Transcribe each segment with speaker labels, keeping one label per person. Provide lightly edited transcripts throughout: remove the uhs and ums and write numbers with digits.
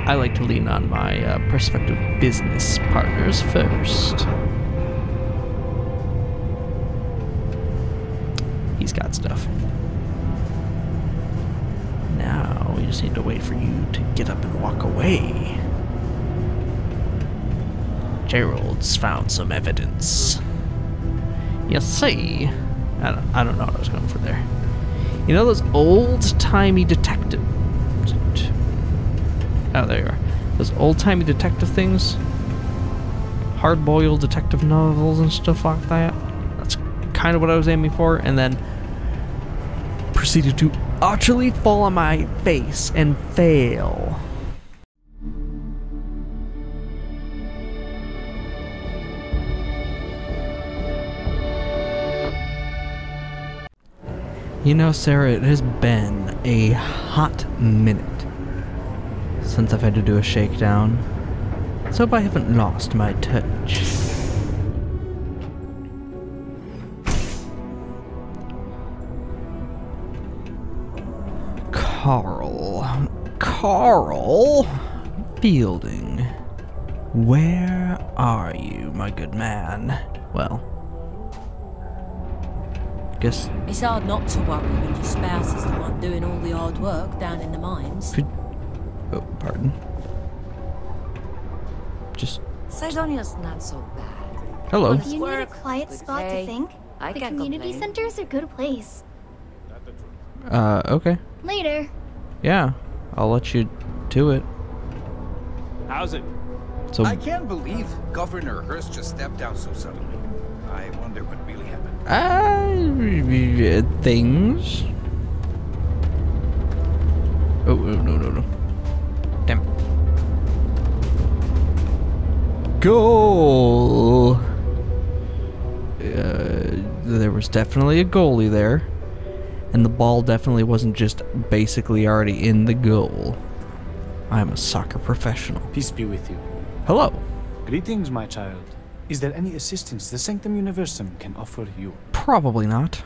Speaker 1: I like to lean on my prospective business partners first. He's got stuff. Now we just need to wait for you to get up and walk away. Gerald's found some evidence. You see, I don't know what I was going for there. You know those old-timey detective... Oh, there you are. Those old-timey detective things? Hard-boiled detective novels and stuff like that? That's kind of what I was aiming for, and then proceeded to utterly fall on my face and fail. You know, Sarah, it has been a hot minute since I've had to do a shakedown. So hope I haven't lost my touch. Carl Fielding, where are you, my good man? Well, guess
Speaker 2: it's hard not to worry when your spouse is the one doing all the hard work down in the mines.
Speaker 1: Oh, pardon. Just...
Speaker 3: Sidonia's not so bad.
Speaker 1: Hello.
Speaker 4: If you need a quiet spot to think, the community center's a good place.
Speaker 1: Okay.
Speaker 4: Later.
Speaker 1: Yeah, I'll let you do it.
Speaker 5: How's it?
Speaker 1: So
Speaker 6: I can't believe Governor Hurst just stepped down so suddenly. I wonder what really happened.
Speaker 1: Things. Oh, no. Damn. Goal! There was definitely a goalie there. And the ball definitely wasn't just basically already in the goal. I'm a soccer professional.
Speaker 5: Peace be with you.
Speaker 1: Hello.
Speaker 5: Greetings, my child. Is there any assistance the Sanctum Universum can offer you?
Speaker 1: Probably not.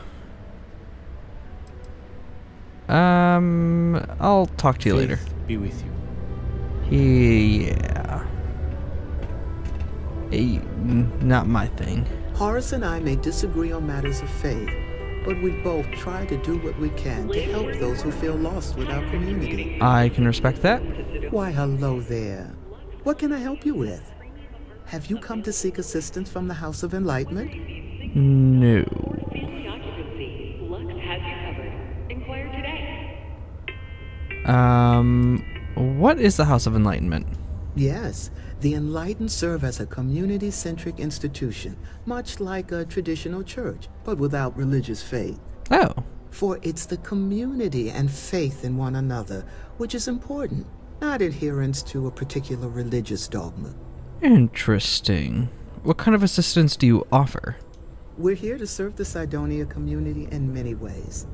Speaker 1: I'll talk to you later.
Speaker 5: Be with you.
Speaker 1: Yeah. Not my thing.
Speaker 7: Horace and I may disagree on matters of faith, but we both try to do what we can to help those who feel lost with our community.
Speaker 1: I can respect that.
Speaker 7: Why, hello there. What can I help you with? Have you come to seek assistance from the House of Enlightenment?
Speaker 1: No. What is the House of Enlightenment?
Speaker 7: Yes, the Enlightened serve as a community-centric institution, much like a traditional church, but without religious faith.
Speaker 1: Oh.
Speaker 7: For it's the community and faith in one another which is important, not adherence to a particular religious dogma.
Speaker 1: Interesting. What kind of assistance do you offer?
Speaker 7: We're here to serve the Cydonia community in many ways.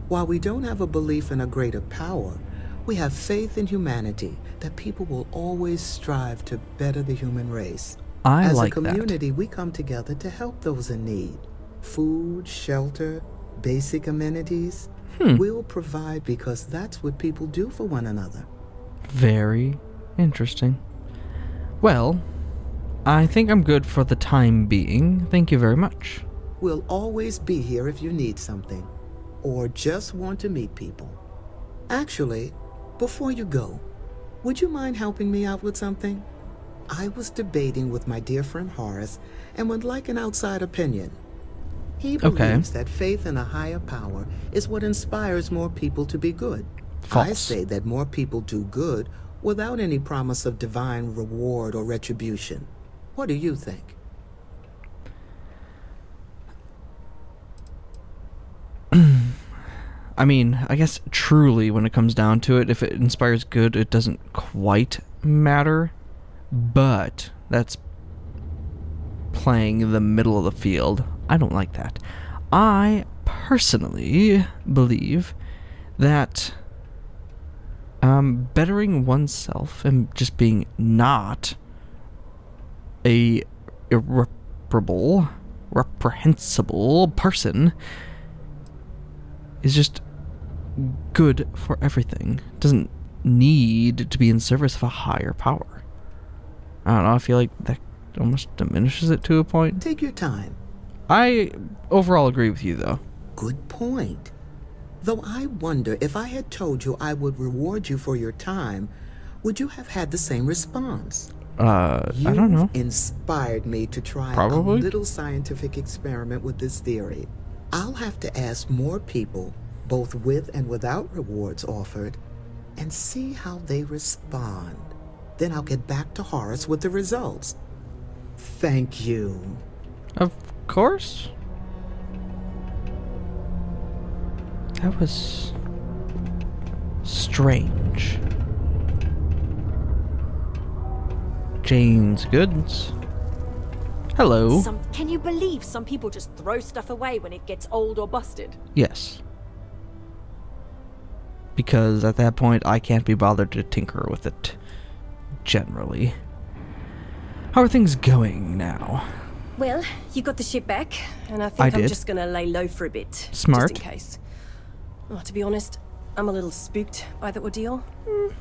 Speaker 7: While we don't have a belief in a greater power, we have faith in humanity, that people will always strive to better the human race.
Speaker 1: I like that.
Speaker 7: As a community, we come together to help those in need. Food, shelter, basic amenities. We'll provide because that's what people do for one another.
Speaker 1: Very interesting. Well, I think I'm good for the time being. Thank you very much.
Speaker 7: We'll always be here if you need something, or just want to meet people. Actually, before you go, would you mind helping me out with something? I was debating with my dear friend Horace and would like an outside opinion. He believes that faith in a higher power is what inspires more people to be good.
Speaker 1: False.
Speaker 7: I say that more people do good without any promise of divine reward or retribution. What do you think?
Speaker 1: I mean, I guess truly when it comes down to it, if it inspires good, it doesn't quite matter. But that's playing in the middle of the field. I don't like that. I personally believe that bettering oneself and just being not a reprehensible person is just good for everything. Doesn't need to be in service of a higher power. I don't know, I feel like that almost diminishes it to a point.
Speaker 7: Take your time.
Speaker 1: I overall agree with you, though.
Speaker 7: Good point. Though I wonder if I had told you I would reward you for your time, would you have had the same response?
Speaker 1: I don't know.
Speaker 7: You've inspired me to try
Speaker 1: Probably.
Speaker 7: a little scientific experiment with this theory. I'll have to ask more people, both with and without rewards offered, and see how they respond. Then I'll get back to Horace with the results. Thank you.
Speaker 1: Of course. That was strange. Jane's goods. Hello.
Speaker 8: Can you believe some people just throw stuff away when it gets old or busted?
Speaker 1: Yes. Because at that point, I can't be bothered to tinker with it. Generally. How are things going now?
Speaker 8: Well, you got the ship back, and I think I'm just gonna lay low for a bit.
Speaker 1: Smart.
Speaker 8: Just in case. Oh, to be honest, I'm a little spooked by the ordeal.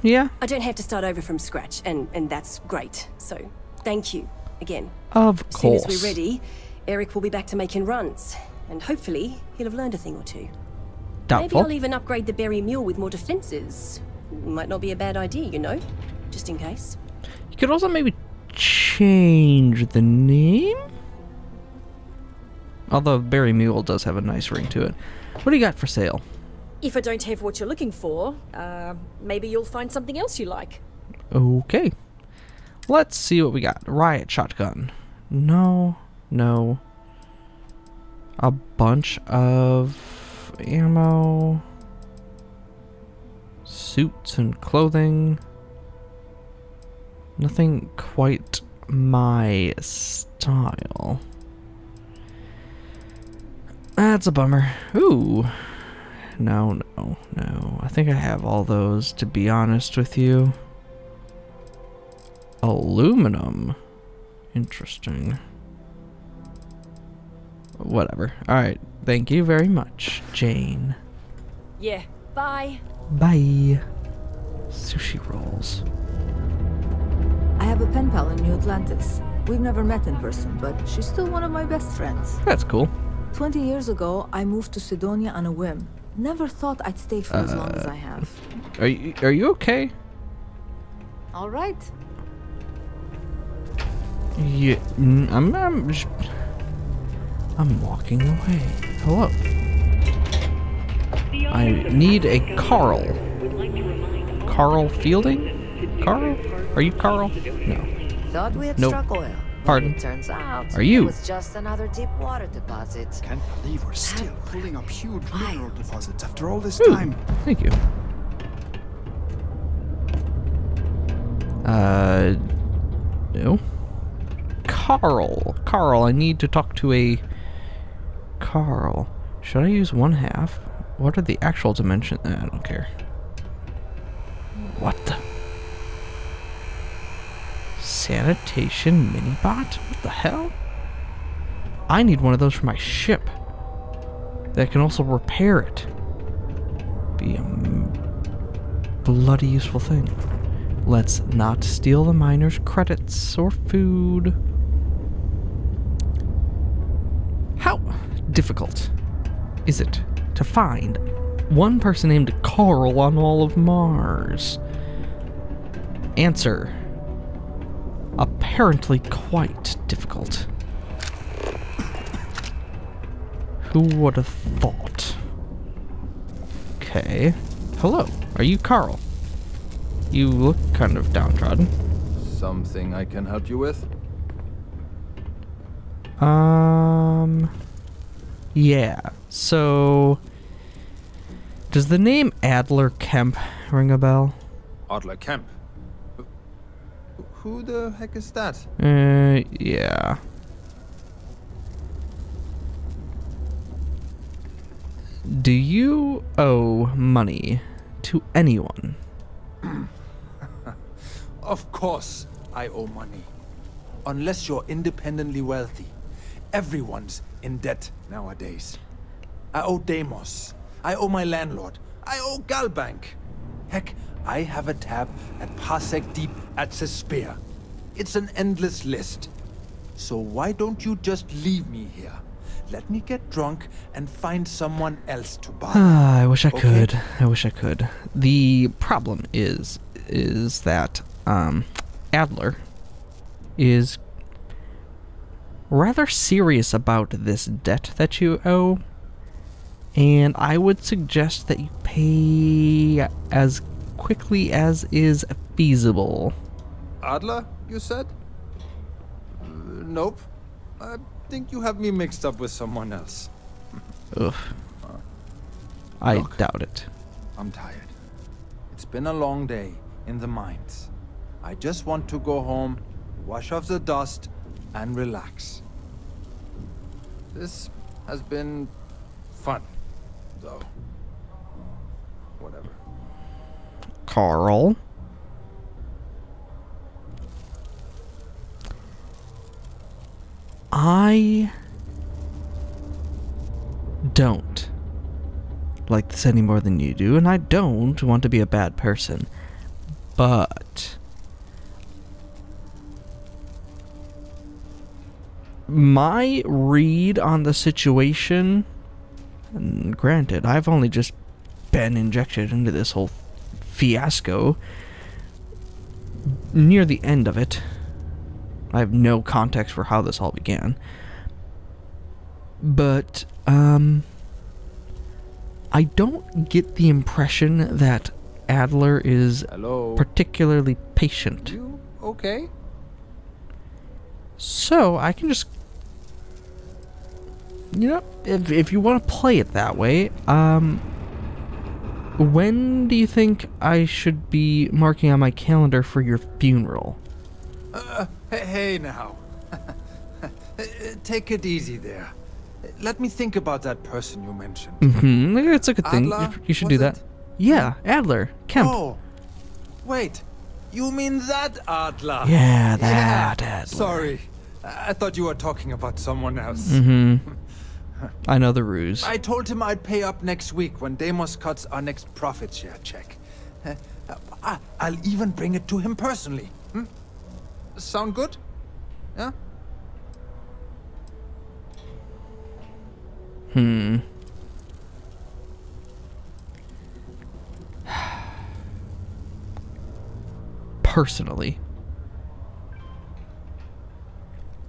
Speaker 1: Yeah.
Speaker 8: I don't have to start over from scratch, and that's great. So, thank you again.
Speaker 1: Of course.
Speaker 8: As soon as we're ready, Eric will be back to making runs, and hopefully he'll have learned a thing or two.
Speaker 1: Doubtful.
Speaker 8: Maybe I'll even upgrade the berry mule with more defenses. Might not be a bad idea, you know? Just in case.
Speaker 1: You could also maybe change the name? Although Berry Mule does have a nice ring to it. What do you got for sale?
Speaker 8: If I don't have what you're looking for, maybe you'll find something else you like.
Speaker 1: Okay. Let's see what we got. Riot shotgun. No. No. A bunch of ammo. Suits and clothing. Nothing quite my style. That's a bummer. Ooh. No. I think I have all those, to be honest with you. Aluminum. Interesting. Whatever. Alright. Thank you very much, Jane.
Speaker 8: Yeah. Bye.
Speaker 1: Bye. Sushi rolls.
Speaker 3: I have a pen pal in New Atlantis. We've never met in person, but she's still one of my best friends.
Speaker 1: That's cool.
Speaker 3: 20 years ago, I moved to Sidonia on a whim. Never thought I'd stay for as long as I have.
Speaker 1: Are you okay?
Speaker 3: All right.
Speaker 1: Yeah, I'm walking away. Hello. I need a Carl. Carl Fielding? Carl? Are you Carl? No.
Speaker 3: Thought we had
Speaker 1: Nope.
Speaker 3: struck oil.
Speaker 1: Pardon?
Speaker 3: It turns out
Speaker 1: Are you?
Speaker 3: it was just another deep water deposit.
Speaker 9: Can't believe we're still pulling up huge mineral deposits after all this
Speaker 1: Ooh,
Speaker 9: time.
Speaker 1: thank you. No. Carl, I need to talk to a Carl. Should I use 1/2? What are the actual dimensions? I don't care. What the? Sanitation mini-bot? What the hell? I need one of those for my ship. That can also repair it. Be a bloody useful thing. Let's not steal the miners' credits or food. How difficult is it to find one person named Carl on all of Mars? Answer. Apparently quite difficult. Who would have thought? Okay. Hello. Are you Carl? You look kind of downtrodden.
Speaker 10: Something I can help you with?
Speaker 1: Yeah. So, does the name Adler Kemp ring a bell?
Speaker 10: Adler Kemp? Who the heck is that?
Speaker 1: Yeah. Do you owe money to anyone?
Speaker 9: Of course I owe money. Unless you're independently wealthy. Everyone's in debt nowadays. I owe Deimos. I owe my landlord. I owe Galbank. Heck, I have a tab at Parsec Deep at the Spear. It's an endless list. So why don't you just leave me here? Let me get drunk and find someone else to buy.
Speaker 1: I wish I could. I wish I could. The problem is that Adler is rather serious about this debt that you owe, and I would suggest that you pay as quickly as is feasible.
Speaker 10: Adler, you said? Nope. I think you have me mixed up with someone else.
Speaker 1: Ugh. I doubt it.
Speaker 9: I'm tired. It's been a long day in the mines. I just want to go home, wash off the dust, and relax. This has been fun, though. Whatever.
Speaker 1: Carl? I don't like this any more than you do, and I don't want to be a bad person, but my read on the situation, and granted, I've only just been injected into this whole fiasco near the end of it. I have no context for how this all began. But, I don't get the impression that Adler is particularly patient.
Speaker 9: You okay?
Speaker 1: So, I can just... You know, if you want to play it that way, when do you think I should be marking on my calendar for your funeral?
Speaker 9: Hey now. Take it easy there. Let me think about that person you mentioned.
Speaker 1: It's a good thing.
Speaker 9: Adler,
Speaker 1: You should do that.
Speaker 9: it?
Speaker 1: Yeah, Adler. Kemp.
Speaker 9: Oh, wait. You mean that Adler?
Speaker 1: Yeah, that Adler.
Speaker 9: Sorry. I thought you were talking about someone else.
Speaker 1: I know the ruse.
Speaker 9: I told him I'd pay up next week when Deimos cuts our next profit share check. I'll even bring it to him personally. Sound good? Yeah?
Speaker 1: Personally,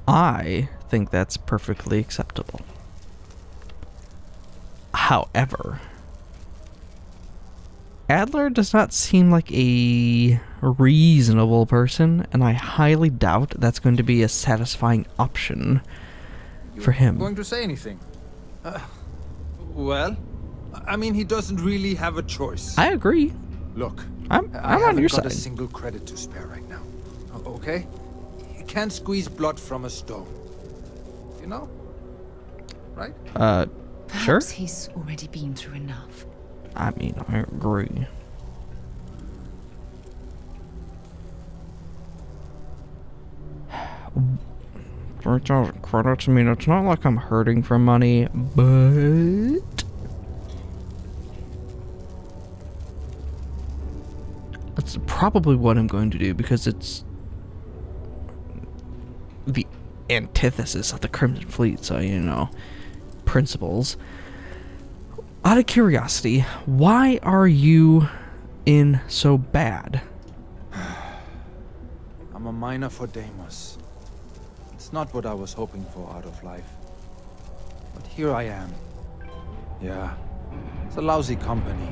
Speaker 1: I think that's perfectly acceptable. However, Adler does not seem like a reasonable person, and I highly doubt that's going to be a satisfying option for him.
Speaker 9: Going to say anything? Well, I mean, he doesn't really have a choice.
Speaker 1: I agree.
Speaker 9: Look,
Speaker 1: I'm
Speaker 9: I
Speaker 1: on
Speaker 9: haven't
Speaker 1: your
Speaker 9: got
Speaker 1: side.
Speaker 9: a single credit to spare right now. Okay? You can't squeeze blood from a stone. You know? Right?
Speaker 1: Sure.
Speaker 11: Perhaps he's already been through enough.
Speaker 1: I mean, I agree. $3,000 credits. I mean, it's not like I'm hurting for money, but that's probably what I'm going to do because it's the antithesis of the Crimson Fleet, so, you know, principles. Out of curiosity, why are you in so bad?
Speaker 9: I'm a miner for Deimos. It's not what I was hoping for out of life. But here I am. Yeah, it's a lousy company.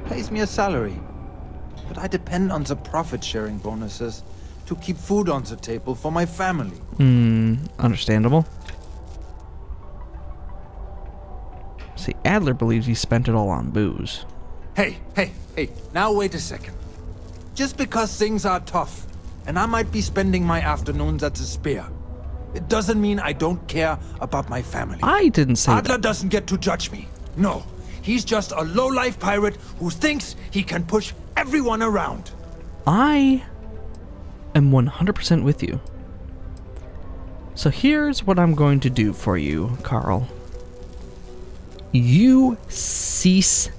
Speaker 9: Pays me a salary. But I depend on the profit-sharing bonuses to keep food on the table for my family.
Speaker 1: Understandable. See, Adler believes he spent it all on booze.
Speaker 9: Hey, now wait a second. Just because things are tough, and I might be spending my afternoons at the Spear, it doesn't mean I don't care about my family.
Speaker 1: I didn't say
Speaker 9: Adler
Speaker 1: that.
Speaker 9: doesn't get to judge me. No, he's just a low-life pirate who thinks he can push everyone around.
Speaker 1: I am 100% with you. So here's what I'm going to do for you, Carl. You cease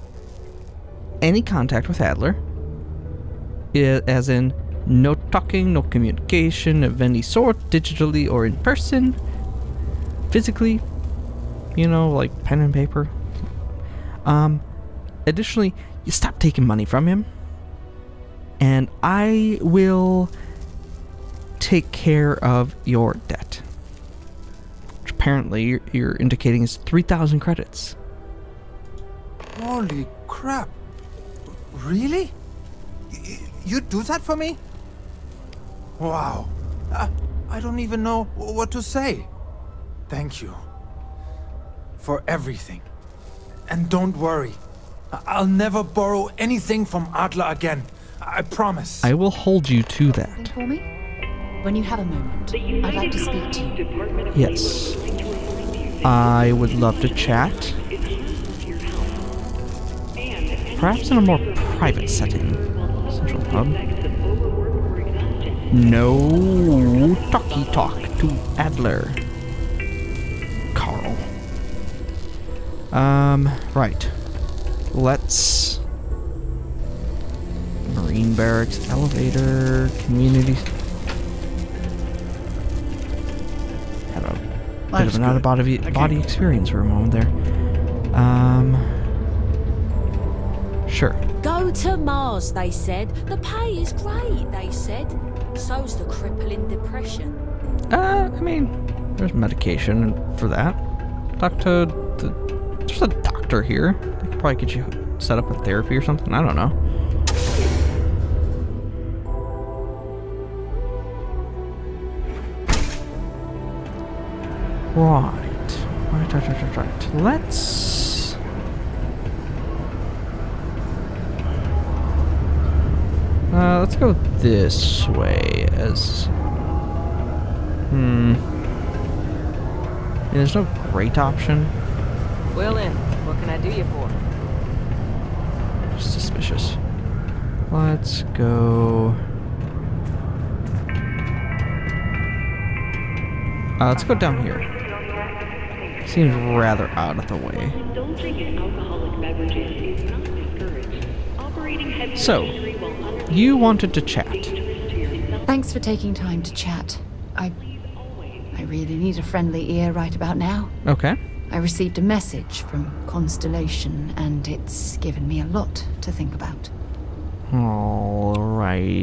Speaker 1: any contact with Adler. as in no talking, no communication of any sort, digitally or in person. Physically, you know, like pen and paper. Additionally, you stop taking money from him, and I will take care of your debt, which apparently you're indicating is 3,000 credits.
Speaker 9: Holy crap. Really? You'd do that for me? Wow. I don't even know what to say. Thank you. For everything. And don't worry. I'll never borrow anything from Adler again. I promise.
Speaker 1: I will hold you to that.
Speaker 11: Something for me? When you have a moment, I'd like to speak to you.
Speaker 1: Yes. I would love to chat. Perhaps in a more private setting. Central Hub. No talky talk to Adler. Carl. Right. Let's... Marine barracks, elevator, community... Had a bit of an out-of-body experience for a moment there. Sure.
Speaker 2: Go to Mars, they said. The pay is great, they said. So's the crippling depression.
Speaker 1: I mean, there's medication for that. There's a doctor here. They could probably get you set up with therapy or something. I don't know. Right. Let's... let's go this way as... There's no great option.
Speaker 12: Well then, what can I do you for?
Speaker 1: Suspicious. Let's go... let's go down here. Seems rather out of the way. So, you wanted to chat.
Speaker 11: Thanks for taking time to chat. I really need a friendly ear right about now.
Speaker 1: Okay.
Speaker 11: I received a message from Constellation, and it's given me a lot to think about.
Speaker 1: Alrighty.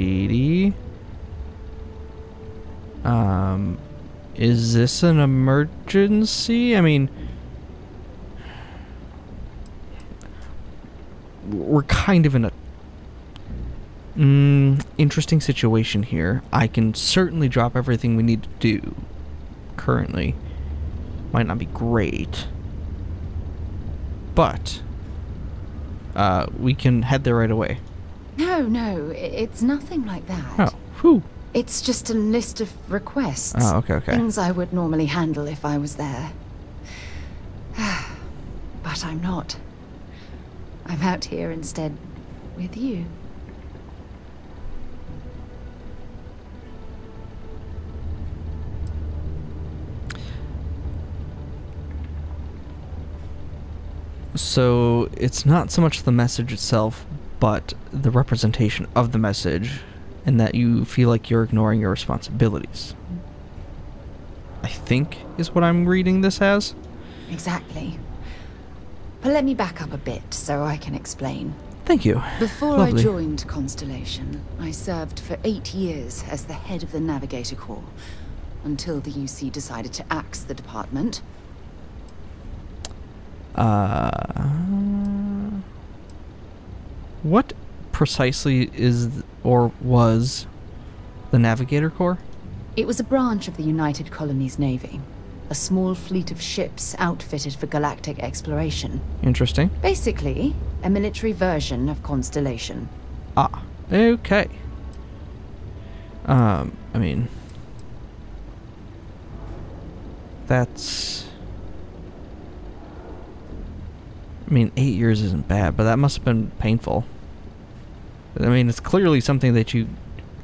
Speaker 1: Is this an emergency? I mean, we're kind of in a interesting situation here. I can certainly drop everything we need to do currently. Might not be great, but we can head there right away.
Speaker 11: No, it's nothing like that.
Speaker 1: Oh, whew.
Speaker 11: It's just a list of requests.
Speaker 1: Oh, okay.
Speaker 11: Things I would normally handle if I was there. But I'm not. I'm out here instead with you.
Speaker 1: So it's not so much the message itself, but the representation of the message, and that you feel like you're ignoring your responsibilities. I think is what I'm reading this as.
Speaker 11: Exactly. But let me back up a bit so I can explain.
Speaker 1: Thank you.
Speaker 11: Before
Speaker 1: Lovely.
Speaker 11: I joined Constellation, I served for 8 years as the head of the Navigator Corps, until the UC decided to axe the department.
Speaker 1: What precisely is or was the Navigator Corps?
Speaker 11: It was a branch of the United Colonies Navy, a small fleet of ships outfitted for galactic exploration.
Speaker 1: Interesting.
Speaker 11: Basically, a military version of Constellation.
Speaker 1: Ah, okay. I mean, that's... I mean, 8 years isn't bad, but that must have been painful. I mean, it's clearly something that you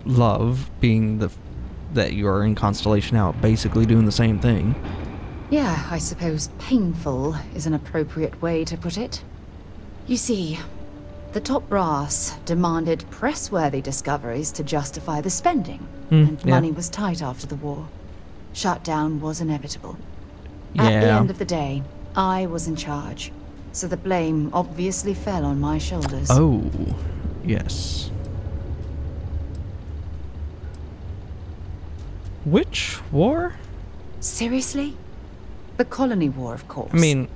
Speaker 1: love, being that you are in Constellation now, basically doing the same thing.
Speaker 11: Yeah, I suppose painful is an appropriate way to put it. You see, The top brass demanded press-worthy discoveries to justify the spending, and money was tight after the war. Shutdown was inevitable. At the end of the day, I was in charge, so the blame obviously fell on my shoulders.
Speaker 1: Oh, yes. Which war?
Speaker 11: Seriously? The Colony War, of course.
Speaker 1: I mean,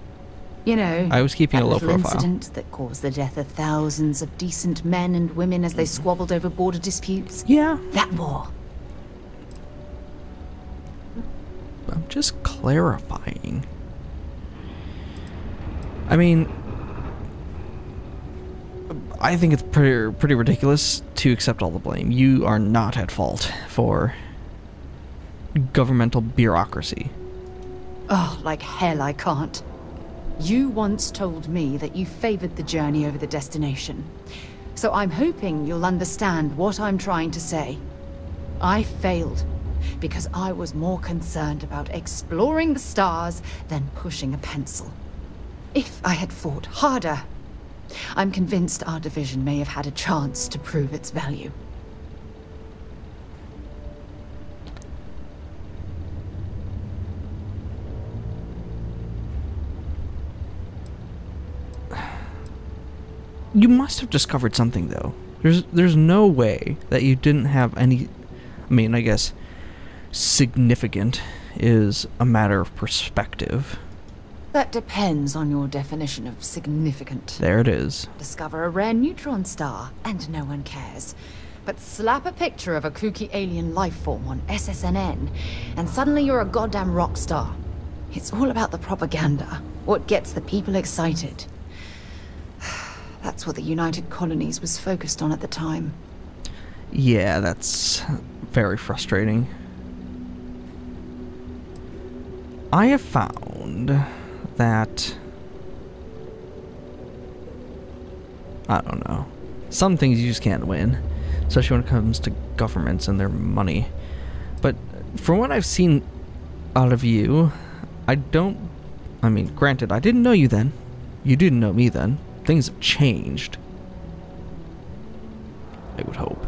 Speaker 11: you know,
Speaker 1: I was keeping a low profile.
Speaker 11: Incident that caused the death of thousands of decent men and women as they squabbled over border disputes.
Speaker 1: Yeah.
Speaker 11: That war.
Speaker 1: I'm just clarifying. I mean, I think it's pretty ridiculous to accept all the blame. You are not at fault for governmental bureaucracy.
Speaker 11: Oh, like hell I can't. You once told me that you favored the journey over the destination. So I'm hoping you'll understand what I'm trying to say. I failed because I was more concerned about exploring the stars than pushing a pencil. If I had fought harder, I'm convinced our division may have had a chance to prove its value.
Speaker 1: You must have discovered something, though. There's no way that you didn't have any... I mean, I guess significant is a matter of perspective.
Speaker 11: That depends on your definition of significant.
Speaker 1: There it is.
Speaker 11: Discover a rare neutron star, and no one cares. But slap a picture of a kooky alien life form on SSNN, and suddenly you're a goddamn rock star. It's all about the propaganda. What gets the people excited. That's what the United Colonies was focused on at the time.
Speaker 1: Yeah, that's very frustrating. I have found that... I don't know. Some things you just can't win, especially when it comes to governments and their money. But from what I've seen out of you, I mean, granted, I didn't know you then. You didn't know me then. Things have changed. I would hope.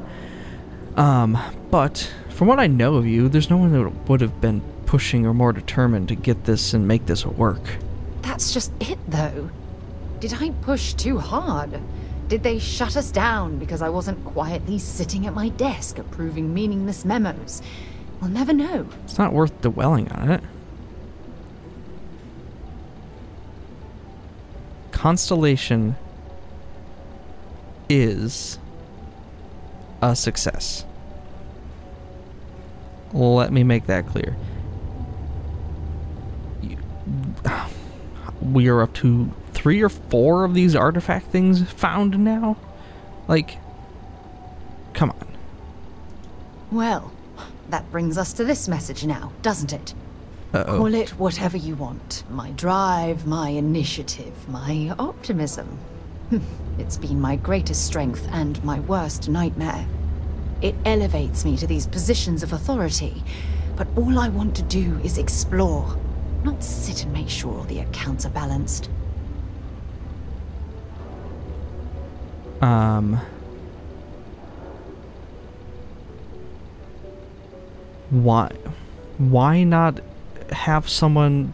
Speaker 1: But from what I know of you, there's no one that would have been pushing or more determined to get this and make this work.
Speaker 11: That's just it, though. Did I push too hard? Did they shut us down because I wasn't quietly sitting at my desk approving meaningless memos? We'll never know.
Speaker 1: It's not worth dwelling on it. Constellation is a success. Let me make that clear. We are up to 3 or 4 of these artifact things found now? Like, come on.
Speaker 11: Well, that brings us to this message now, doesn't it?
Speaker 1: Uh-oh.
Speaker 11: Call it whatever you want. My drive, my initiative, my optimism. It's been my greatest strength and my worst nightmare. It elevates me to these positions of authority, but all I want to do is explore, not sit and make sure all the accounts are balanced.
Speaker 1: Why not have someone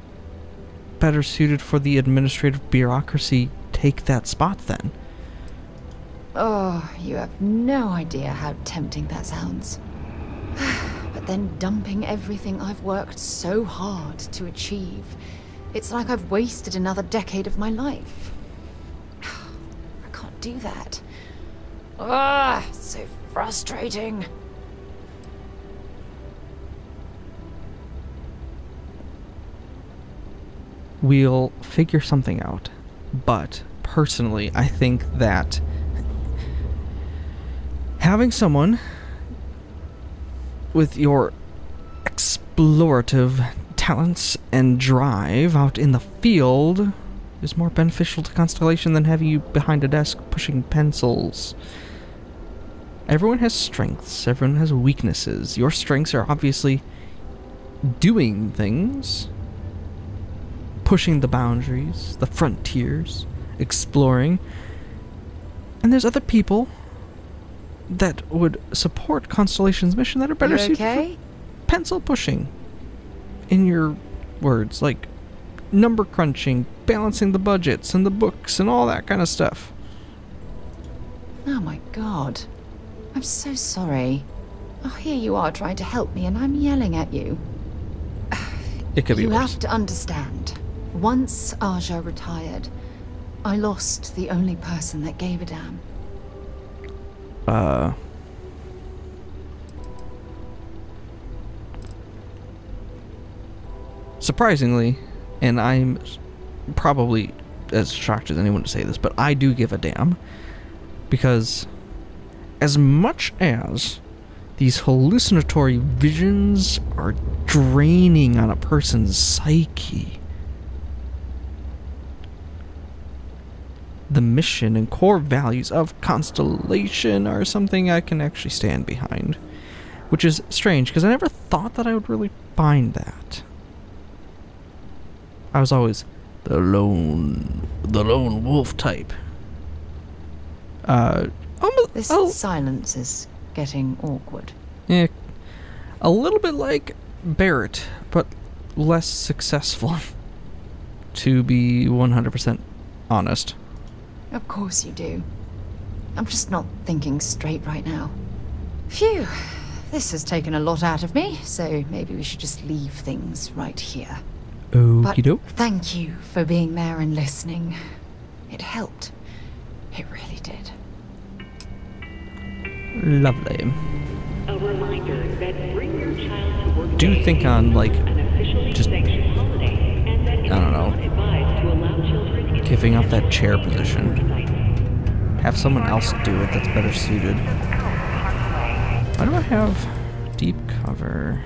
Speaker 1: better suited for the administrative bureaucracy take that spot then?
Speaker 11: Oh, you have no idea how tempting that sounds. But then dumping everything I've worked so hard to achieve, it's like I've wasted another decade of my life. I can't do that. Ah, so frustrating.
Speaker 1: We'll figure something out, but personally, I think that having someone with your explorative talents and drive out in the field is more beneficial to Constellation than having you behind a desk pushing pencils. Everyone has strengths, everyone has weaknesses. Your strengths are obviously doing things, pushing the boundaries, the frontiers, exploring. And there's other people that would support Constellation's mission that are better suited for pencil pushing. In your words, like number crunching, balancing the budgets and the books and all that kind of stuff.
Speaker 11: Oh my god. I'm so sorry. Oh, here you are trying to help me and I'm yelling at you.
Speaker 1: It could be
Speaker 11: You
Speaker 1: worse.
Speaker 11: have to understand. Once Aja retired, I lost the only person that gave a damn.
Speaker 1: Surprisingly, and I'm probably as shocked as anyone to say this, but I do give a damn. Because as much as these hallucinatory visions are draining on a person's psyche, the mission and core values of Constellation are something I can actually stand behind. Which is strange, because I never thought that I would really find that. I was always the lone wolf type.
Speaker 11: This silence is getting awkward.
Speaker 1: Yeah, a little bit like Barrett, but less successful, to be 100% honest.
Speaker 11: Of course you do. I'm just not thinking straight right now. Phew, this has taken a lot out of me, so maybe we should just leave things right here.
Speaker 1: Okie doke.
Speaker 11: But thank you for being there and listening. It helped. It really did.
Speaker 1: Lovely.
Speaker 13: A reminder that bring your child to work
Speaker 1: Do think on, like, just,
Speaker 13: holiday, and
Speaker 1: I don't know,
Speaker 13: to allow children
Speaker 1: giving up that chair position. Have someone else do it that's better suited. Why do I have deep cover?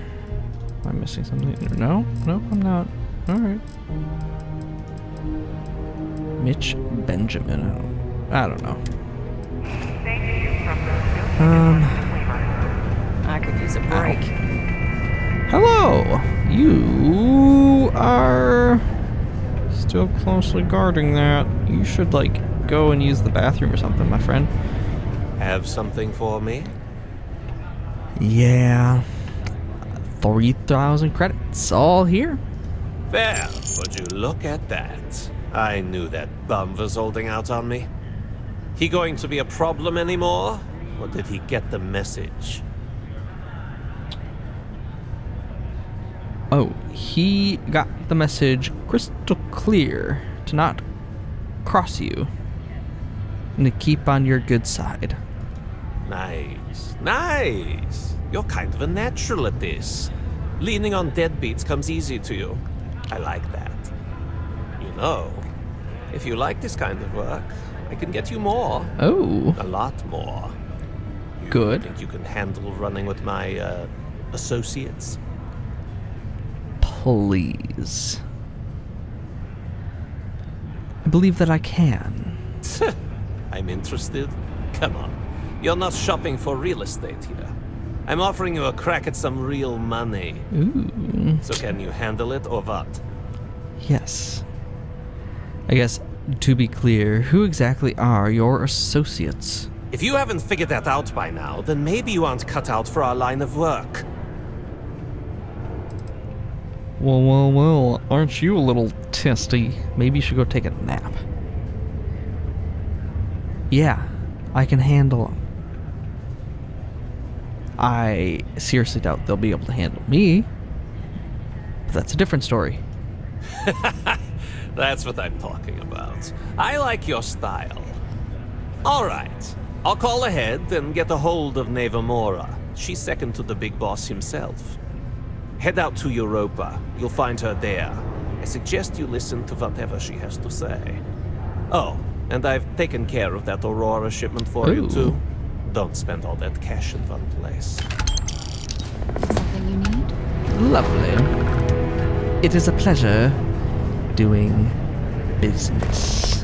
Speaker 1: Am I missing something? No, I'm not. Alright. Mitch Benjamin. I don't know.
Speaker 12: I could use a break.
Speaker 1: Hello! You are still closely guarding that. You should, like, go and use the bathroom or something, my friend.
Speaker 14: Have something for me?
Speaker 1: Yeah. 3,000 credits. All here.
Speaker 14: Well, would you look at that? I knew that bum was holding out on me. He going to be a problem anymore? Or did he get the message?
Speaker 1: Oh, he got the message crystal clear to not cross you and to keep on your good side.
Speaker 14: Nice. Nice. You're kind of a natural at this. Leaning on deadbeats comes easy to you. I like that. You know, if you like this kind of work, I can get you more.
Speaker 1: Oh.
Speaker 14: A lot more.
Speaker 1: Good.
Speaker 14: Think you can handle running with my, associates?
Speaker 1: Please. I believe that I can.
Speaker 14: I'm interested. Come on. You're not shopping for real estate here. I'm offering you a crack at some real money.
Speaker 1: Ooh.
Speaker 14: So can you handle it or what?
Speaker 1: Yes. I guess, to be clear, who exactly are your associates?
Speaker 14: If you haven't figured that out by now, then maybe you aren't cut out for our line of work.
Speaker 1: Well, aren't you a little testy? Maybe you should go take a nap. Yeah, I can handle them. I seriously doubt they'll be able to handle me. But that's a different story.
Speaker 14: That's what I'm talking about. I like your style. Alright, I'll call ahead and get a hold of Neva Mora. She's second to the big boss himself. Head out to Europa. You'll find her there. I suggest you listen to whatever she has to say. Oh, and I've taken care of that Aurora shipment for you too. Don't spend all that cash in one place.
Speaker 11: Something you need?
Speaker 1: Lovely. It is a pleasure doing business.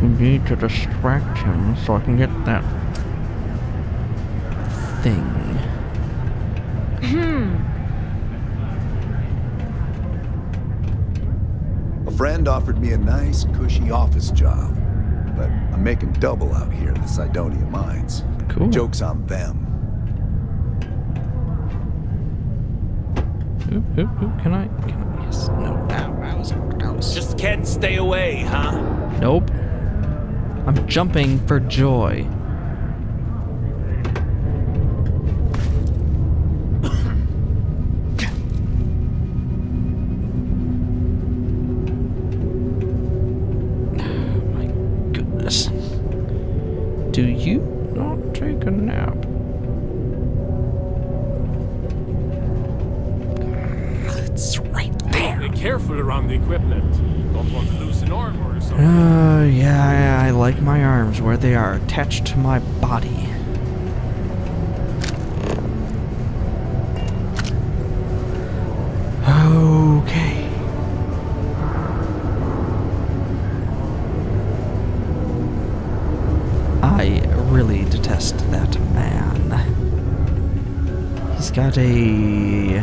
Speaker 1: We need to distract him so I can get that thing.
Speaker 15: A friend offered me a nice, cushy office job. but I'm making double out here in the Cydonia mines.
Speaker 1: Cool.
Speaker 15: Joke's on them.
Speaker 1: Ooh, can I, yes, no, I was.
Speaker 14: Just can't stay away, huh?
Speaker 1: Nope. I'm jumping for joy. My goodness. Do you not take a nap? It's right there.
Speaker 16: Be careful around the equipment. Don't want to lose an arm or something.
Speaker 1: Yeah, I like my arms where they are attached to my body. Okay. I really detest that man. He's got a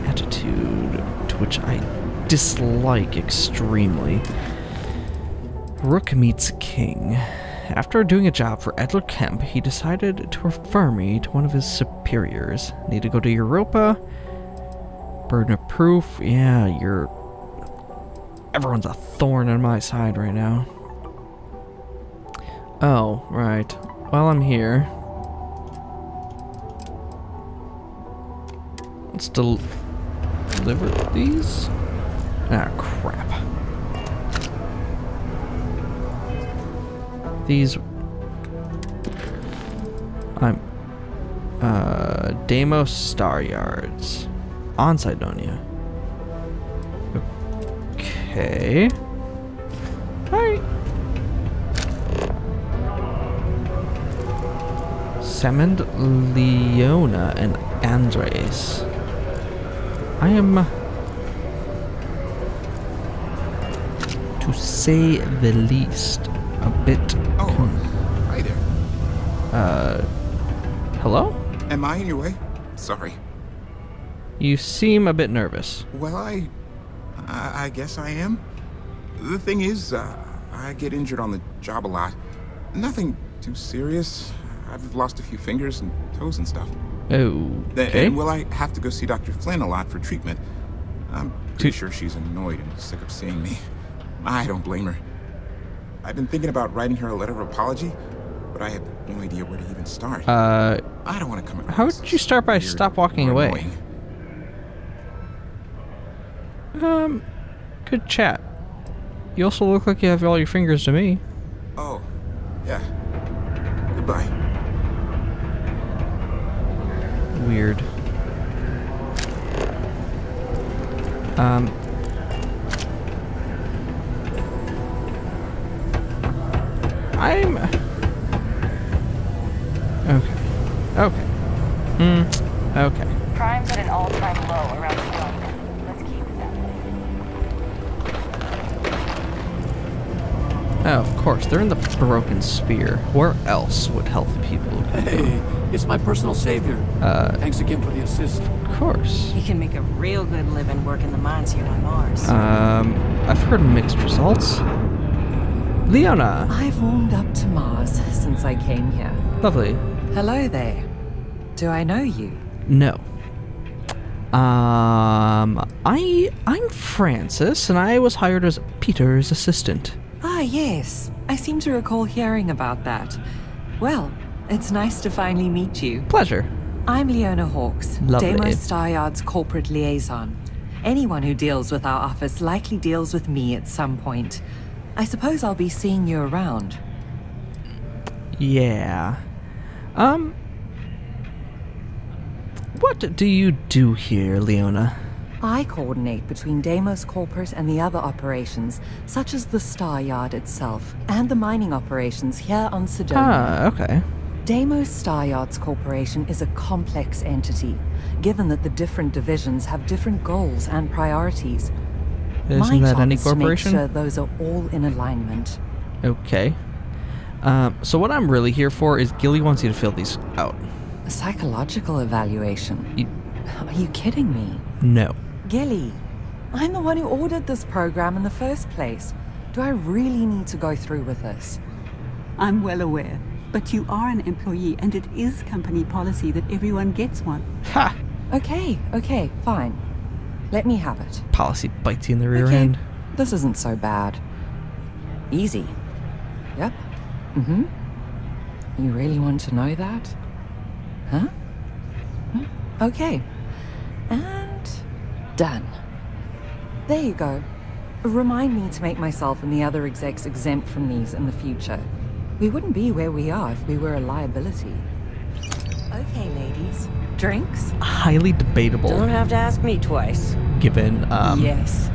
Speaker 1: attitude to which I dislike extremely. Rook meets King. After doing a job for Edler Kemp, he decided to refer me to one of his superiors. Need to go to Europa? Burden of proof? Yeah, everyone's a thorn in my side right now. Oh, right. While I'm here, let's deliver these. Ah, crap. These... Deimos Star Yards. On Cydonia. Okay. Alright. Summoned Leona and Andres. I am... to say the least, a bit...
Speaker 17: Oh, hi there.
Speaker 1: Hello?
Speaker 17: Am I in your way? Sorry.
Speaker 1: You seem a bit nervous.
Speaker 17: Well, I guess I am. The thing is, I get injured on the job a lot. Nothing too serious. I've lost a few fingers and toes and stuff.
Speaker 1: Okay.
Speaker 17: And will I have to go see Dr. Flynn a lot for treatment? I'm pretty sure she's annoyed and sick of seeing me. I don't blame her. I've been thinking about writing her a letter of apology, but I have no idea where to even start. I don't want to come across.
Speaker 1: How would you start by stop walking away? Good chat. You also look like you have all your fingers to me.
Speaker 17: Oh, yeah. Goodbye.
Speaker 1: Weird. I'm... Okay. Okay.
Speaker 18: Crime's at an all-time low around Cydonia. Let's keep it that way.
Speaker 1: Oh, of course. They're in the Broken Spear. Where else would healthy people go?
Speaker 19: Hey, it's my personal savior. Thanks again for the assist.
Speaker 1: Of course.
Speaker 12: You can make a real good living working the mines here on Mars.
Speaker 1: I've heard mixed results. Leona!
Speaker 20: I've warmed up to Mars since I came here.
Speaker 1: Lovely.
Speaker 20: Hello there. Do I know you?
Speaker 1: No. I'm Francis, and I was hired as Peter's assistant.
Speaker 20: Ah, yes. I seem to recall hearing about that. Well, it's nice to finally meet you.
Speaker 1: Pleasure.
Speaker 20: I'm Leona Hawks,
Speaker 1: Lovely.
Speaker 20: Deimos Star Yard's corporate liaison. Anyone who deals with our office likely deals with me at some point. I suppose I'll be seeing you around.
Speaker 1: Yeah. What do you do here, Leona?
Speaker 20: I coordinate between Deimos Corporate and the other operations, such as the Star Yard itself, and the mining operations here on Cydonia.
Speaker 1: Ah, okay.
Speaker 20: Deimos Star Yards Corporation is a complex entity, given that the different divisions have different goals and priorities.
Speaker 1: Isn't that any corporation?
Speaker 20: My job is to make sure those are all in alignment.
Speaker 1: Okay. So what I'm really here for is Gilly wants you to fill these out.
Speaker 20: A psychological evaluation? Are you kidding me?
Speaker 1: No.
Speaker 20: Gilly, I'm the one who ordered this program in the first place. Do Do I really need to go through with this?
Speaker 21: I'm well aware, but you are an employee and it is company policy that everyone gets one.
Speaker 1: Ha!
Speaker 20: Okay, fine. Let me have it.
Speaker 1: Policy bites you in the rear end.
Speaker 20: This isn't so bad. Easy. Yep. Mm-hmm. You really want to know that? Huh? Okay. And done. There you go. Remind me to make myself and the other execs exempt from these in the future. We wouldn't be where we are if we were a liability. Okay, ladies. Drinks?
Speaker 1: Highly debatable.
Speaker 12: Don't have to ask me twice.
Speaker 1: Given,
Speaker 21: Yes.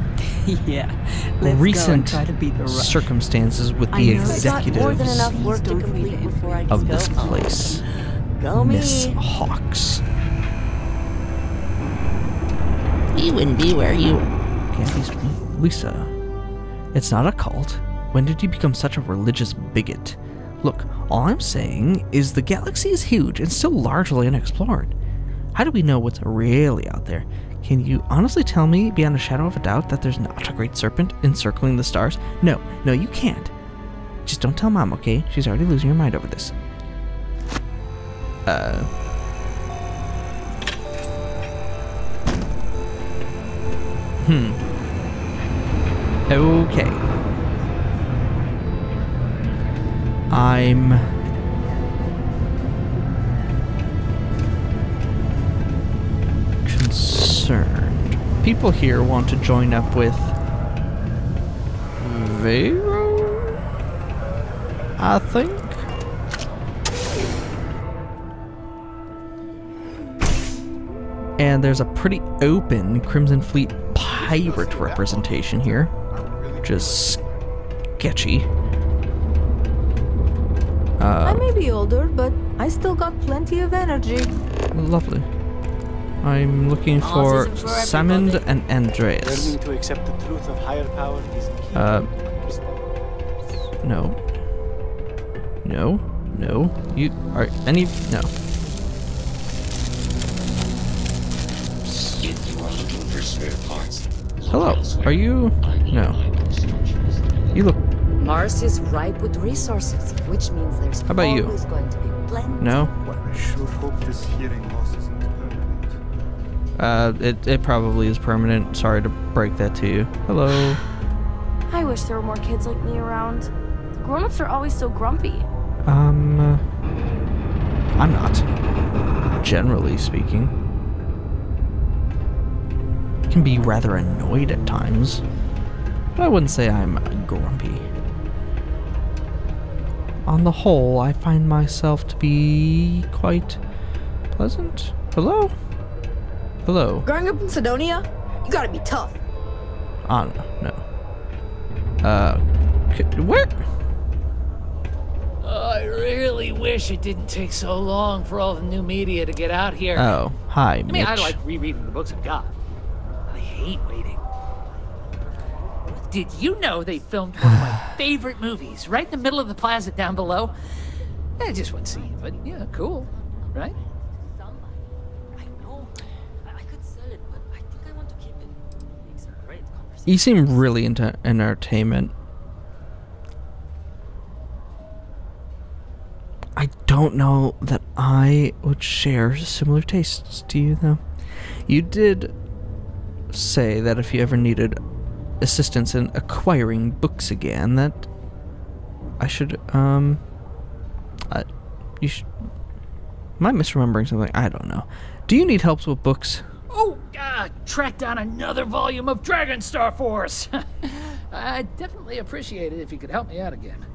Speaker 21: Yeah. Let's
Speaker 1: recent
Speaker 21: go and try to beat the rush.
Speaker 1: circumstances with the executives
Speaker 12: more than enough work to complete before I
Speaker 1: of
Speaker 12: just
Speaker 1: this
Speaker 12: go.
Speaker 1: place.
Speaker 12: Go
Speaker 1: Miss
Speaker 12: me.
Speaker 1: Hawks.
Speaker 12: You wouldn't be where you...
Speaker 1: Lisa, it's not a cult. When did you become such a religious bigot? Look, all I'm saying is the galaxy is huge and still largely unexplored. How do we know what's really out there? Can you honestly tell me, beyond a shadow of a doubt, that there's not a great serpent encircling the stars? No, you can't. Just don't tell Mom, okay? She's already losing her mind over this. Okay. I'm concerned. People here want to join up with Vero, I think. And there's a pretty open Crimson Fleet pirate representation here, which is sketchy.
Speaker 3: I may be older, but I still got plenty of energy.
Speaker 1: Lovely. I'm looking for Samond and Andreas.
Speaker 5: Learning to accept the truth of higher power is key.
Speaker 1: No. You are any no.
Speaker 22: If you are looking for spare parts.
Speaker 1: Hello. Are you? No. You look.
Speaker 2: Mars is ripe with resources, which means there's
Speaker 1: How about you?
Speaker 2: always going to be plenty.
Speaker 1: No.
Speaker 5: I sure hope this hearing loss isn't permanent.
Speaker 1: It probably is permanent. Sorry to break that to you. Hello.
Speaker 4: I wish there were more kids like me around. The grown-ups are always so grumpy.
Speaker 1: I'm not. Generally speaking. I can be rather annoyed at times. But I wouldn't say I'm grumpy. On the whole, I find myself to be quite pleasant. Hello? Hello?
Speaker 3: Growing up in Sidonia, you gotta be tough.
Speaker 1: No. Where?
Speaker 23: I really wish it didn't take so long for all the new media to get out here.
Speaker 1: Oh, hi,
Speaker 23: I mean, I
Speaker 1: Mitch.
Speaker 23: like rereading the books I've got. I hate waiting. Did you know they filmed one of my favorite movies right in the middle of the plaza down below? I just wouldn't see it, but yeah, cool, right?
Speaker 1: You seem really into entertainment. I don't know that I would share similar tastes to you, though. You did say that if you ever needed assistance in acquiring books again, that I should, you should... Am I misremembering something? I don't know. Do you need help with books?
Speaker 23: Oh, track down another volume of Dragon Star Force. I'd definitely appreciate it if you could help me out again.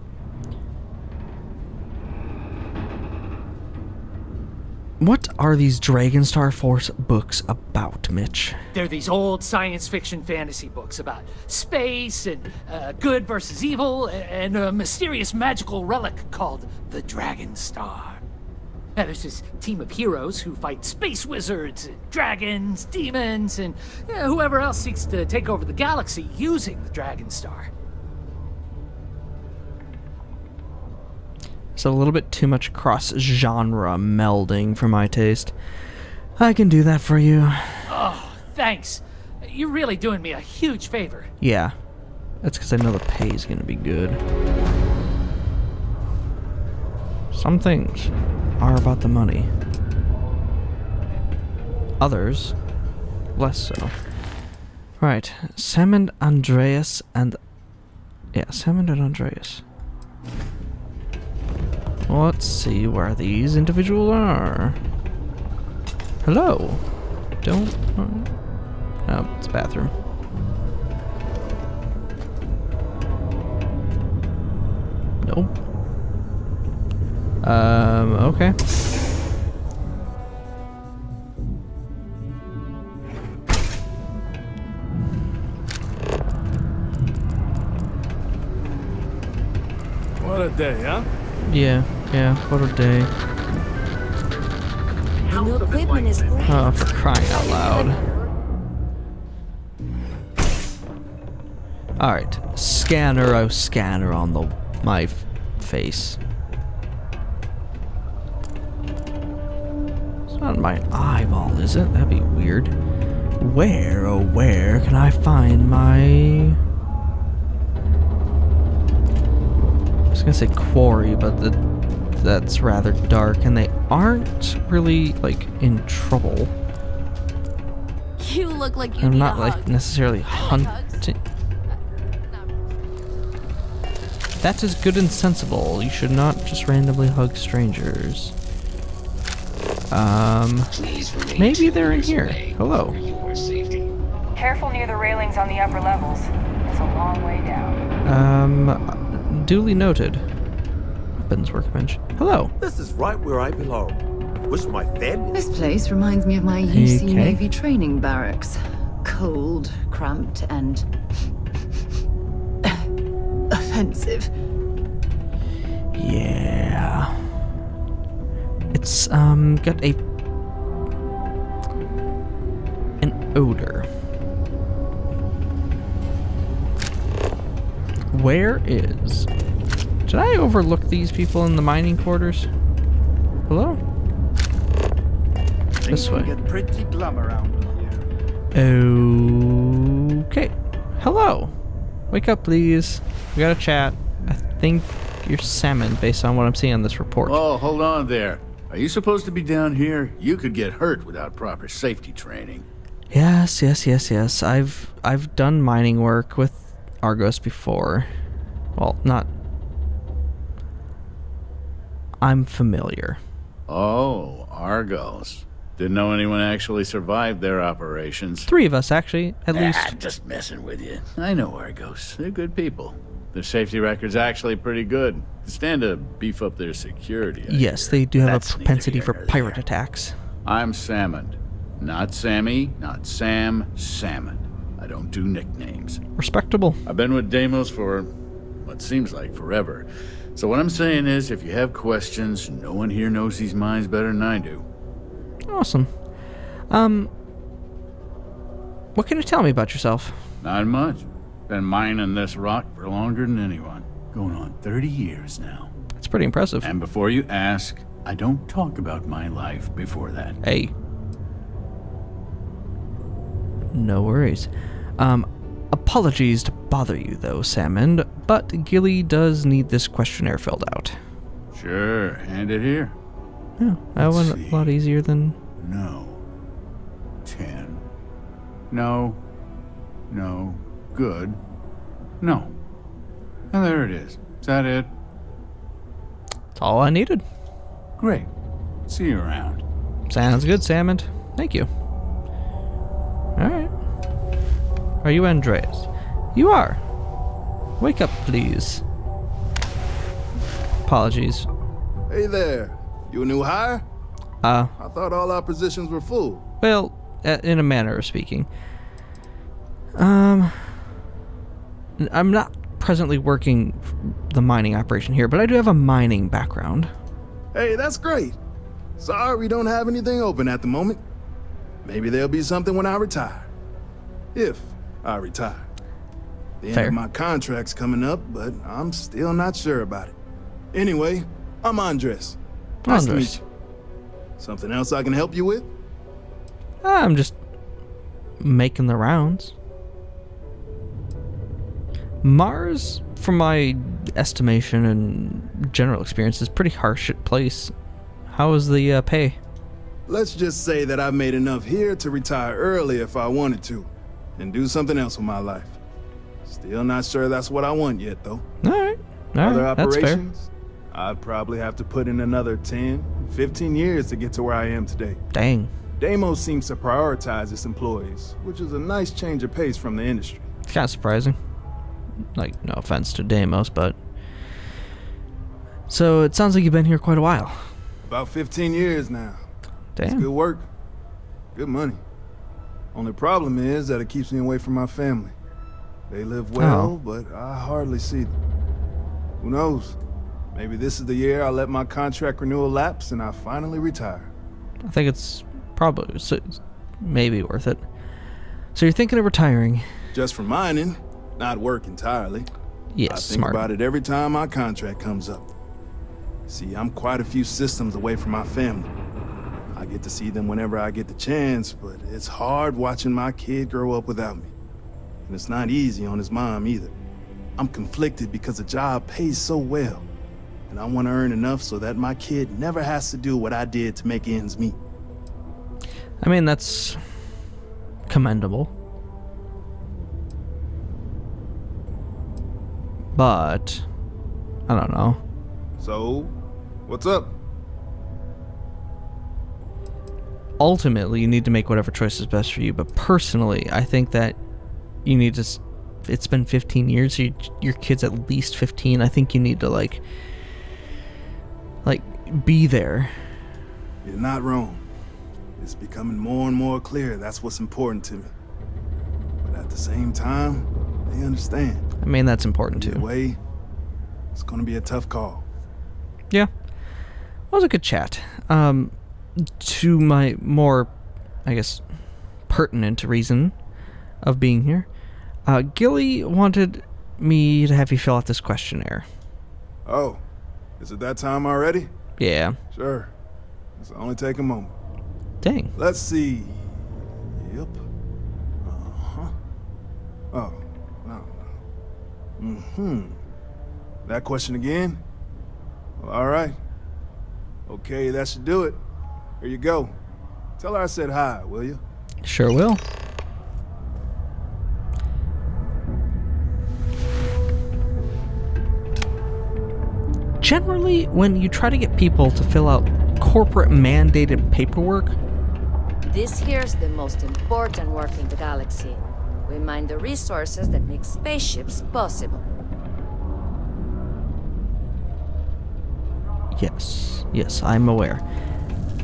Speaker 1: What are these Dragon Star Force books about, Mitch?
Speaker 23: They're these old science fiction fantasy books about space and good versus evil and a mysterious magical relic called the Dragon Star. Now, there's this team of heroes who fight space wizards, and dragons, demons, and whoever else seeks to take over the galaxy using the Dragon Star.
Speaker 1: It's a little bit too much cross-genre melding for my taste. I can do that for you.
Speaker 23: Oh, thanks. You're really doing me a huge favor.
Speaker 1: Yeah. That's because I know the pay is going to be good. Some things are about the money. Others, less so. Right, Sam and Andreas and... Yeah, Sam and Andreas. Let's see where these individuals are. Hello. Don't... Oh, it's a bathroom. Nope. Okay.
Speaker 16: What a day, huh?
Speaker 1: Yeah, what a day.
Speaker 2: The new equipment is great.
Speaker 1: Oh, for crying out loud. Alright, scanner, oh scanner on my face. It's not my eyeball, is it? That'd be weird. Where, oh where can I find my... I was gonna say quarry, but that's rather dark, and they aren't really, like, in trouble.
Speaker 2: You look like you
Speaker 1: I'm
Speaker 2: need
Speaker 1: not,
Speaker 2: a
Speaker 1: like,
Speaker 2: hug.
Speaker 1: necessarily hunting. That is good and sensible. You should not just randomly hug strangers. Maybe they're in here. Hello.
Speaker 18: Careful near the railings on the upper levels. It's a long way down.
Speaker 1: Duly noted. Weapons workbench. Hello.
Speaker 6: This is right where I belong. Wish my family.
Speaker 11: This place reminds me of my UC
Speaker 1: Okay.
Speaker 11: Navy training barracks. Cold, cramped, and offensive.
Speaker 1: Yeah. It's got an odor. Where is... Did I overlook these people in the mining quarters? Hello? This way.
Speaker 5: Get pretty glum around here.
Speaker 1: Okay. Hello. Wake up, please. We gotta chat. I think you're salmon based on what I'm seeing on this report.
Speaker 7: Oh, hold on there. Are you supposed to be down here? You could get hurt without proper safety training.
Speaker 1: Yes. I've done mining work with Argos before. Well, not... I'm familiar.
Speaker 7: Oh, Argos. Didn't know anyone actually survived their operations.
Speaker 1: 3 of us, actually, at least.
Speaker 7: Just messing with you. I know Argos. They're good people. Their safety record's actually pretty good. They stand to beef up their security.
Speaker 1: Yes, they do have a propensity for pirate attacks.
Speaker 7: I'm Salmon. Not Sammy, not Sam, Salmon. I don't do nicknames.
Speaker 1: Respectable.
Speaker 7: I've been with Deimos for what seems like forever. So what I'm saying is, if you have questions, no one here knows these mines better than I do.
Speaker 1: Awesome. What can you tell me about yourself?
Speaker 7: Not much. Been mining this rock for longer than anyone. Going on 30 years now.
Speaker 1: That's pretty impressive.
Speaker 7: And before you ask, I don't talk about my life before that.
Speaker 1: Hey. No worries. Apologies to bother you, though, Salmon, but Gilly does need this questionnaire filled out.
Speaker 7: Sure, hand it here.
Speaker 1: Yeah, that went a lot easier than...
Speaker 7: No. 10. No. No. Good. No. And there it is. Is that it?
Speaker 1: That's all I needed.
Speaker 7: Great. See you around.
Speaker 1: Sounds good, Salmon. Thank you. Alright. Are you Andreas? You are. Wake up, please. Apologies.
Speaker 8: Hey there. You a new hire? I thought all our positions were full.
Speaker 1: Well, in a manner of speaking. I'm not presently working the mining operation here, but I do have a mining background.
Speaker 8: Hey, that's great. Sorry we don't have anything open at the moment. Maybe there'll be something when I retire. If I retire. The end of my contract's coming up, but I'm still not sure about it. Anyway, I'm Andres. Nice to meet you. Something else I can help you with?
Speaker 1: I'm just making the rounds. Mars, from my estimation and general experience, is a pretty harsh place. How is the pay?
Speaker 8: Let's just say that I've made enough here to retire early if I wanted to, and do something else with my life. Still not sure that's what I want yet, though.
Speaker 1: Alright.
Speaker 8: Other
Speaker 1: That's fair.
Speaker 8: operations, I'd probably have to put in another 10, 15 years to get to where I am today.
Speaker 1: Dang.
Speaker 8: Deimos seems to prioritize its employees, which is a nice change of pace from the industry.
Speaker 1: It's kind of surprising. Like, no offense to Deimos, but... So, it sounds like you've been here quite a while.
Speaker 8: About 15 years now.
Speaker 1: Damn.
Speaker 8: It's good work. Good money. Only problem is that it keeps me away from my family. They live well, but I hardly see them. Who knows? Maybe this is the year I let my contract renewal lapse and I finally retire.
Speaker 1: I think it's probably, maybe worth it. So you're thinking of retiring?
Speaker 8: Just from mining, not work entirely.
Speaker 1: Yes,
Speaker 8: I think
Speaker 1: smart.
Speaker 8: about it every time my contract comes up. See, I'm quite a few systems away from my family. I get to see them whenever I get the chance, but it's hard watching my kid grow up without me. And it's not easy on his mom either. I'm conflicted because the job pays so well. And I want to earn enough so that my kid never has to do what I did to make ends meet.
Speaker 1: I mean, that's commendable. But, I don't know.
Speaker 8: So, what's up?
Speaker 1: Ultimately, you need to make whatever choice is best for you, but personally, I think that you need to... It's been 15 years, so your kid's at least 15. I think you need to, like, be there.
Speaker 8: You're not wrong. It's becoming more and more clear that's what's important to me. But at the same time, they understand.
Speaker 1: I mean, that's important too.
Speaker 8: Either way, it's gonna be a tough call.
Speaker 1: Yeah. It was a good chat. To my more, I guess, pertinent reason of being here, Gilly wanted me to have you fill out this questionnaire.
Speaker 8: Oh, is it that time already?
Speaker 1: Yeah.
Speaker 8: Sure. It's only take a moment.
Speaker 1: Dang.
Speaker 8: Let's see. Yep. Oh, no. That question again? Well, all right. Okay, that should do it. Here you go. Tell her I said hi, will you?
Speaker 1: Sure will. Generally, when you try to get people to fill out corporate mandated paperwork...
Speaker 9: This here's the most important work in the galaxy. We mine the resources that make spaceships possible.
Speaker 1: Yes, I'm aware.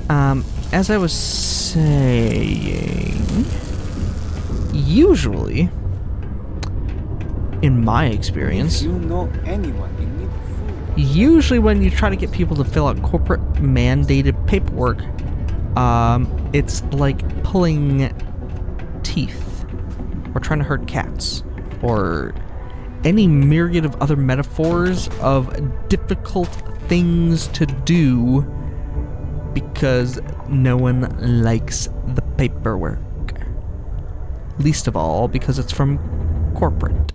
Speaker 1: As I was saying... Usually, in my experience...
Speaker 10: If you know anyone in need of food...
Speaker 1: Usually when you try to get people to fill out corporate mandated paperwork, it's like pulling teeth, or trying to herd cats, or any myriad of other metaphors of difficult things to do because no one likes the paperwork. Least of all because it's from corporate.